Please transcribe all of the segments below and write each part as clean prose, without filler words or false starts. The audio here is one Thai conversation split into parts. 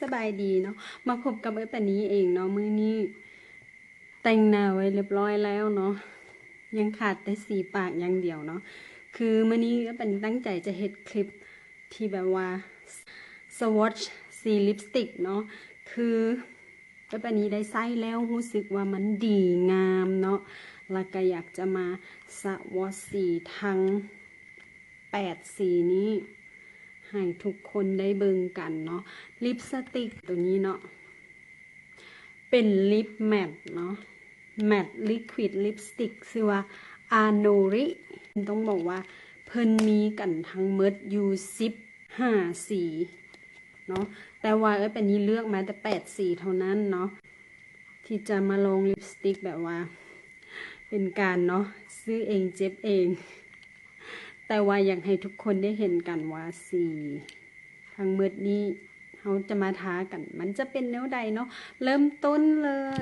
สบายดีเนาะมาพบกับเอ้ยปานนี้เองเนาะมื้อนี้แต่งหน้าไว้เรียบร้อยแล้วเนาะยังขาดแต่สีปากอย่างเดียวเนาะคือมื้อนี้เอ้ยปานนี้ตั้งใจจะเฮ็ดคลิปที่แบบว่าสวอตช์สีลิปสติกเนาะคือเอ้ยปานนี้ได้ใช้แล้วรู้สึกว่ามันดีงามเนาะแล้วก็อยากจะมาสวอตช์สีทั้ง8สีนี้ให้ทุกคนได้เบิ่งกันเนาะลิปสติกตัวนี้เนาะเป็นลิปแมตเนาะแมตลิควิดลิปสติกชื่อว่าอาโนริต้องบอกว่าเพิ่นมีกันทั้งหมดอยู่15สีเนาะแต่ว่าเป็นนี้เลือกมาแต่8สีเท่านั้นเนาะที่จะมาลงลิปสติกแบบว่าเป็นการเนาะซื้อเองเจ็บเองแต่ว่าอยากให้ทุกคนได้เห็นกันว่าสีทั้งหมดนี้เขาจะมาท้ากันมันจะเป็นแนวใดเนาะเริ่มต้นเลย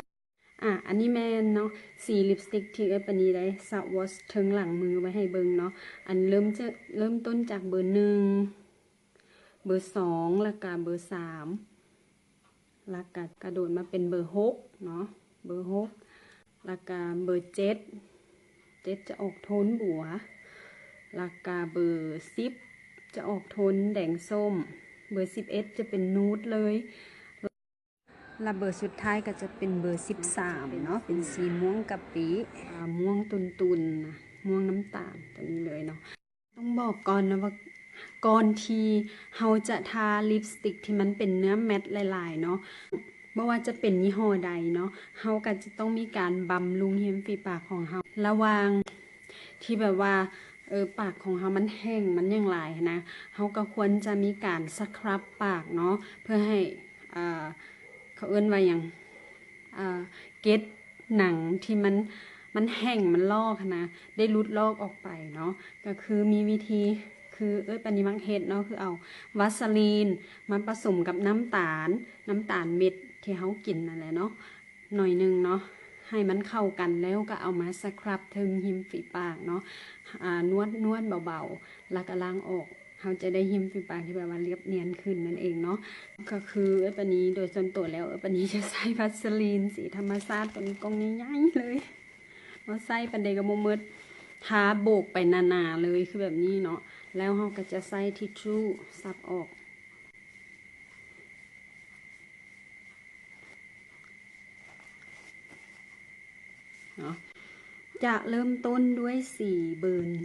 อันนี้แมนเนาะสีลิปสติกที่ปนีได้สวอชถึงหลังมือไว้ให้เบิ่งเนาะอันเริ่มต้นจากเบอร์1เบอร์2แล้วก็เบอร์3แล้วก็กระโดดมาเป็นเบอร์6เนาะเบอร์6แล้วก็เบอร์7จะออกโทนบัวแล้วก็เบอร์10จะออกโทนแดงส้มเบอร์11จะเป็นนูดเลยและเบอร์สุดท้ายก็จะเป็นเบอร์13เนาะเป็นสีม่วงกะปิม่วงตุนๆม่วงน้ำตาลตัวนี้เลยเนาะต้องบอกก่อนนะว่าก่อนที่เราจะทาลิปสติกที่มันเป็นเนื้อแมตต์หลายๆเนาะไม่ว่าจะเป็นยี่ห้อใดเนาะเราก็จะต้องมีการบำรุงริมฝีปากของเราระวังที่แบบว่าปากของเรามันแห้งมันยังหลายนะเราก็ควรจะมีการสครับปากเนาะเพื่อให้เขาเอิ้นว่าอย่างเกล็ดหนังที่มันแห้งมันลอกนะได้รุดลอกออกไปเนาะก็คือมีวิธีคือปณิมักเฮ็ดเนาะคือเอาวัสลีนมาผสมกับน้ำตาลเม็ดที่เขากินนั่นแหละเนาะหน่อยนึงเนาะให้มันเข้ากันแล้วก็เอามาสครับถึงหิมฝีปากเนาะนวดเบาๆแล้วก็ล้างออกเขาจะได้หิมฝีปากที่แบบว่าเรียบเนียนขึ้นนั่นเองเนาะก็คือปานนี้โดยส่วนตัวแล้วปานนี้จะใช้วัสลีนสีธรรมชาติตัวนี้กองใหญ่ๆเลยมาใส่ปันเดกระโมมืดทาโบกไปหนาๆเลยคือแบบนี้เนาะแล้วเราก็จะใส่ทิชชู่ซับออกเนาะจะเริ่มต้นด้วยสีเบอร์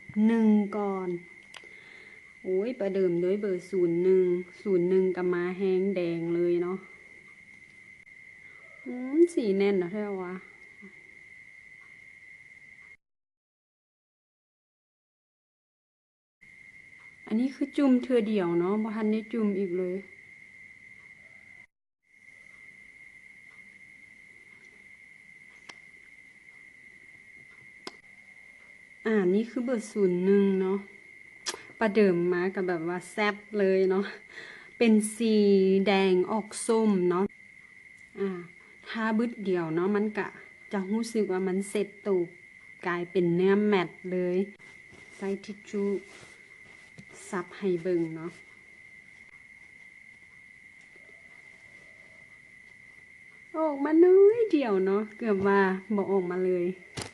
1ก่อนโอ้ยประเดิมด้วยเบอร์01กับมาแห้งแดงเลยเนาะสีแน่นนะแท้วะอันนี้คือจุ่มเธอเดียวเนาะบ่ทันได้จุ่มอีกเลยนี่คือเบอร์01เนาะประเดิมมากับแบบว่าแซ่บเลยเนาะเป็นสีแดงออกส้มเนาะทาบึดเดียวเนาะมันกะจะรู้สึกว่ามันเสร็จตูกลายเป็นเนื้อแมตต์เลยใส่ทิชชู่ซับให้เบิ่งเนาะออกมาน้อยเดียวเนาะเกือบว่าบอกออกมาเลย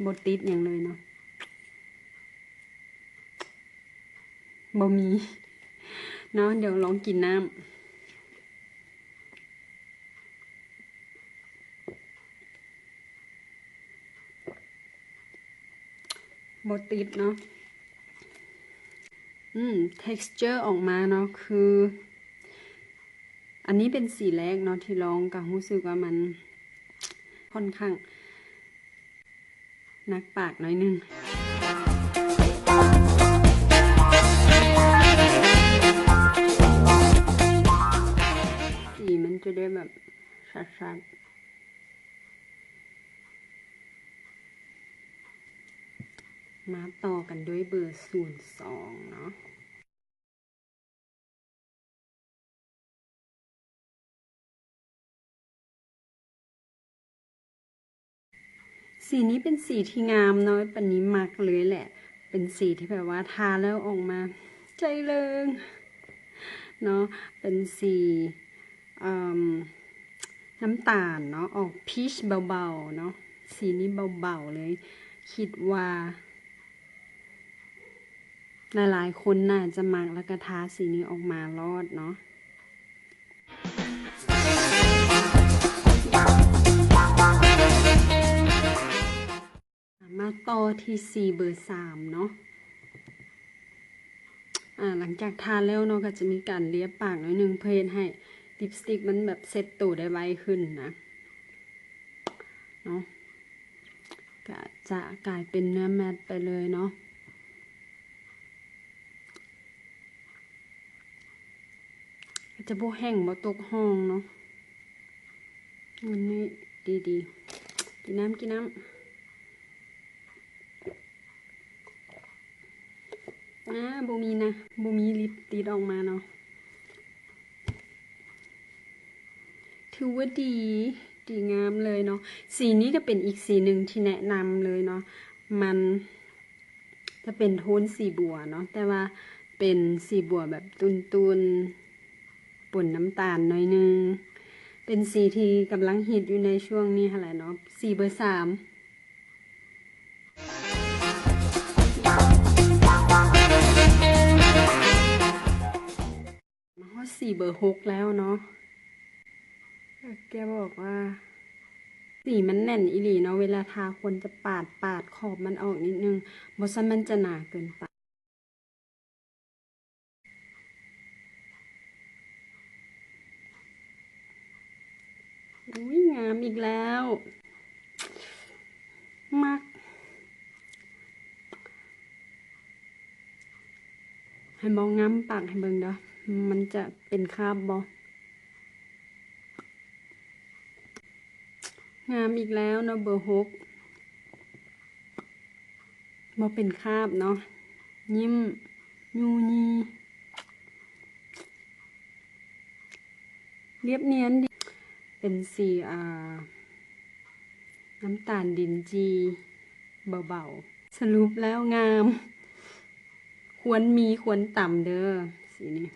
บติดอย่างเลยเนาะบ่มีเนาะเดี๋ยวลองกินน้ำบติดเนาะtexture ออกมาเนาะคืออันนี้เป็นสีแรกเนาะที่ลองก็รู้สึกว่ามันค่อนข้างนักปากหน่อยนึงสีมันจะได้แบบชัดๆมาต่อกันด้วยเบอร์02เนาะสีนี้เป็นสีที่งามเนาะปันนี้มักเลยแหละเป็นสีที่แบบว่าทาแล้วออกมาใจเริงเนาะเป็นสี อืมน้ำตาลเนาะออกพีชเบาๆเนาะสีนี้เบาๆเลย คิดว่าหลายๆคนน่าจะมักแล้วก็ทาสีนี้ออกมารอดเนาะมาต่อที่สีเบอร์3เนาะหลังจากทาแล้วเนาะก็จะมีการเลียปากหน่อยนึงเพื่อให้ลิปสติกมันแบบเซ็ตตัวได้ไวขึ้นนะเนาะก็จะกลายเป็นเนื้อแมตต์ไปเลยเนาะจะบ่แห้งบ่ตกห้องเนาะวันนี้ดีๆกินน้ำบ่มีนะบ่มีลิปติดออกมาเนาะถือว่าดีงามเลยเนาะสีนี้ก็เป็นอีกสีหนึ่งที่แนะนำเลยเนาะมันจะเป็นโทนสีบัวเนาะแต่ว่าเป็นสีบัวแบบตุนๆป่นน้ำตาลหน่อยนึงเป็นสีที่กำลังฮิตอยู่ในช่วงนี้อะไรเนาะสีเบอร์3มาฮอดสีเบอร์6แล้วเนาะแกบอกว่าสีมันแน่นอีหลีเนาะเวลาทาควรจะปาดขอบมันออกนิดนึงบ่ซั่นมันจะหนาเกินไปอุ้ยงามอีกแล้วมักให้มองงามปากให้เบิ่งเด้อมันจะเป็นคราบบ่งามอีกแล้วเนาะเบอร์6บ่เป็นคราบเนาะยิ้มยูยีเรียบเนียนดีเป็นสีน้ำตาลดินจีเบาๆสรุปแล้วงามควรต่ำเด้อสีนี้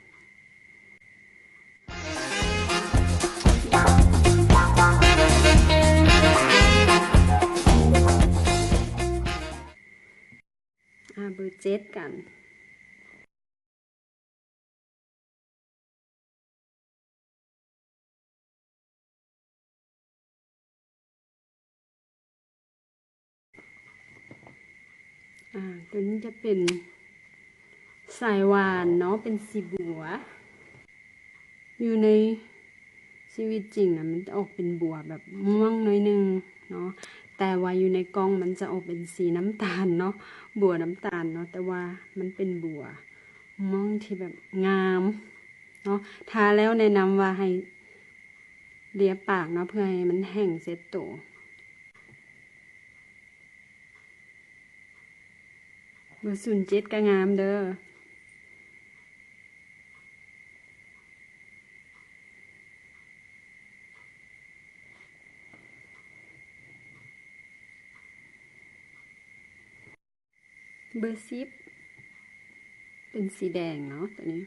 เบอร์7กันตัวนี้จะเป็นสายหวานเนาะเป็นสีบัวอยู่ในชีวิตจริงนะมันจะออกเป็นบัวแบบม่วงหน่อยนึงเนาะแต่ว่าอยู่ในกล้องมันจะออกเป็นสีน้ำตาลเนาะบัวน้ำตาลเนาะแต่ว่ามันเป็นบัวม่วงที่แบบงามเนาะทาแล้วแนะนำว่าให้เลียปากเนาะเพื่อให้มันแห้งเซ็ตตัวเบอร์07ก็งามเด้อเบอร์10เป็นสีแดงเนาะตัวนี้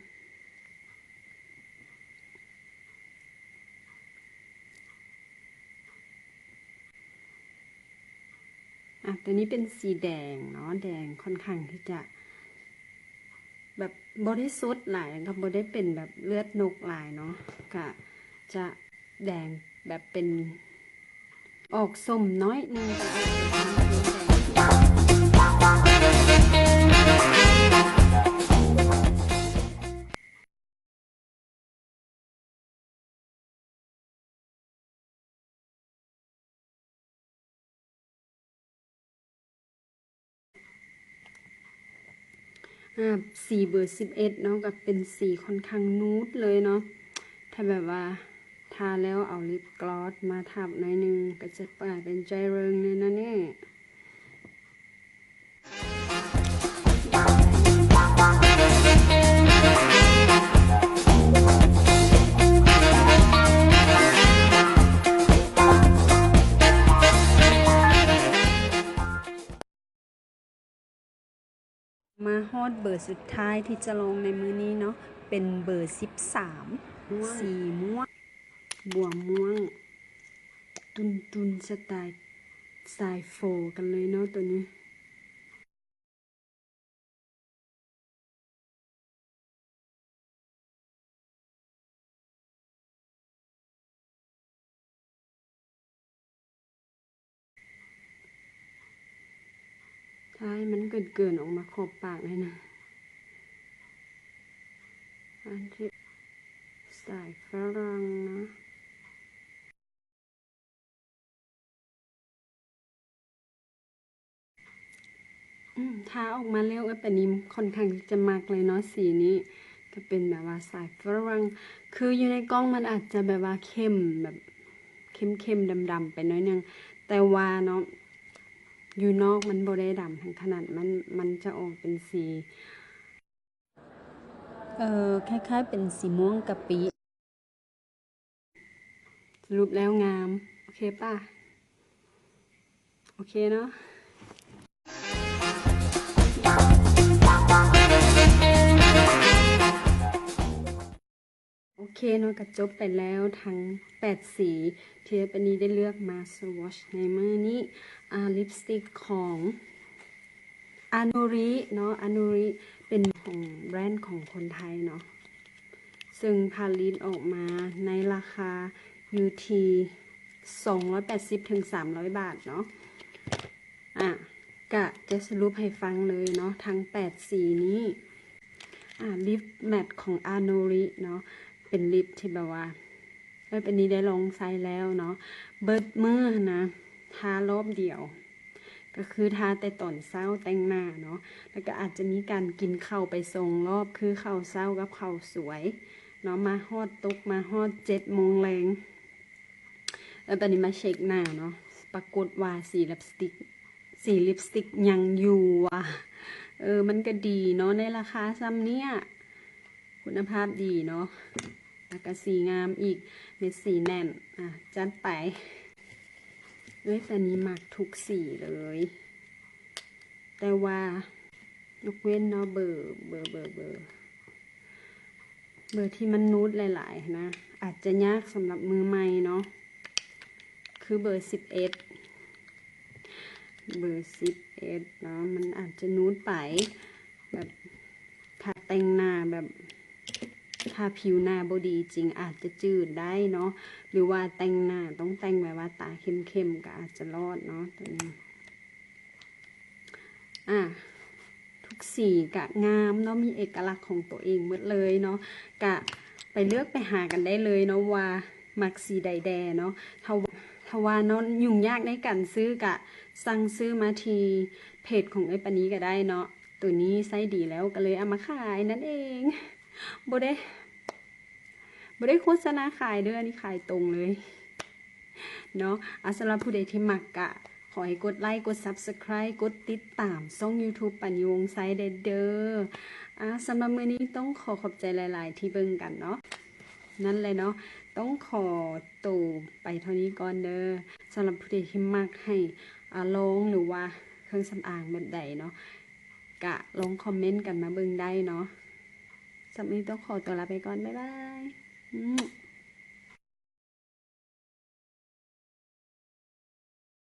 ตัวนี้เป็นสีแดงเนาะแดงค่อนข้างที่จะแบบบริสุทธิ์หลายกับบได้เป็นแบบเลือดนกหลายเนาะก็จะแดงแบบเป็นออกส้มน้อยนึงแต่ออกสีเบอร์11เนาะกับเป็นสีค่อนข้างนูดเลยเนาะถ้าแบบว่าทาแล้วเอาลิปกลอสมาทับหน่อยนึงก็จะกลายเป็นใจเริงเลยนะเนี่ยมาฮอดเบอร์สุดท้ายที่จะลงในมือนี้เนาะเป็นเบอร์13สีม่วง บัวม่วงตุนสไตล์สายโฟกันเลยเนาะตัวนี้ท้ายมันเกินออกมาขอบปากเลยนะอันที่สายฝรั่งนะทาออกมาแล้วแบบนี้ค่อนข้างจะมักเลยเนาะสีนี้ก็เป็นแบบว่าสายฝรั่งคืออยู่ในกล้องมันอาจจะแบบว่าเข้มแบบเข้มดำๆไปน้อยนึงแต่ว่าเนาะอยู่นอกมันบ่ได้ดำทั้งขนาดมันจะออกเป็นสีคล้ายๆเป็นสีม่วงกะปิสรุปแล้วงามโอเคป่ะโอเคเนาะโอเคเนาะก็จบไปแล้วทั้ง8สีที่ปนี้ได้เลือกมาสวอชในมือนี้ลิปสติกของอานูริเนาะอานูริเป็นของแบรนด์ของคนไทยเนาะซึ่งผลิตออกมาในราคาอยู่ที่280 ถึง 300 บาทเนาะกะจะสรุปให้ฟังเลยเนาะทั้ง8สีนี้ลิปแมทของอานูริเนาะเป็นลิปที่แบบว่าเป็นนี้ได้ลองใช้แล้วเนาะเบิดมือนะทารอบเดียวก็คือทาแต่ตอนเช้าแต่งหน้าเนาะแล้วก็อาจจะมีการกินข้าวไปส่งรอบคือข้าวเช้ากับข้าวสวยเนาะมาฮอดตกมาฮอด7 โมงแรงแล้วตอนนี้มาเช็คหน้าเนาะปรากฏว่าสีลิปสติกยังอยู่อ่ะมันก็ดีเนาะในราคาซ้ำเนี้ยคุณภาพดีเนาะแล้วก็สีงามอีกเม็ดสีแน่นจัดไปแต่นี้มักทุกสีเลยแต่ว่ายกเว้นเนาะเบอร์ที่มันนูดหลายๆนะอาจจะยากสำหรับมือใหม่เนาะคือเบอร์11เนาะมันอาจจะนูดไปแบบถ้าแต่งหน้าแบบถ้าผิวหน้าบดีจริงอาจจะจืดได้เนาะหรือว่าแต่งหน้าต้องแต่งแบบว่าตาเข้มก็อาจจะรอดเนาะตัวนี้ทุกสีกะงามเนาะมีเอกลักษณ์ของตัวเองหมดเลยเนาะกะไปเลือกไปหากันได้เลยเนาะว่ามักสีใดแดเนาะถ้าว่าเนาะยุ่งยากในการซื้อกะสั่งซื้อมาทีเพจของปานี้ก็ได้เนาะตัวนี้ไซส์ดีแล้วก็เลยเอามาขายนั่นเองบ่ได้โฆษณาขายเด้ออันนี้ขายตรงเลยเนาะสำหรับผู้ใดที่มักกะขอให้กดไลค์กด Subscribe กดติดตามช่อง YouTube ปัญญวงไซด์เด้อสำหรับมื้อนี้ต้องขอบใจหลายๆที่เบิ่งกันเนาะนั่นเลยเนาะต้องขอตัวไปเท่านี้ก่อนเด้อสำหรับผู้ใดที่มักให้ลองหรือว่าเครื่องสำอางแบบใดเนาะกะลองคอมเมนต์กันมาเบิ่งได้เนาะสำหรับนี้ต้องขอตัวลาไปก่อนบ๊ายบาย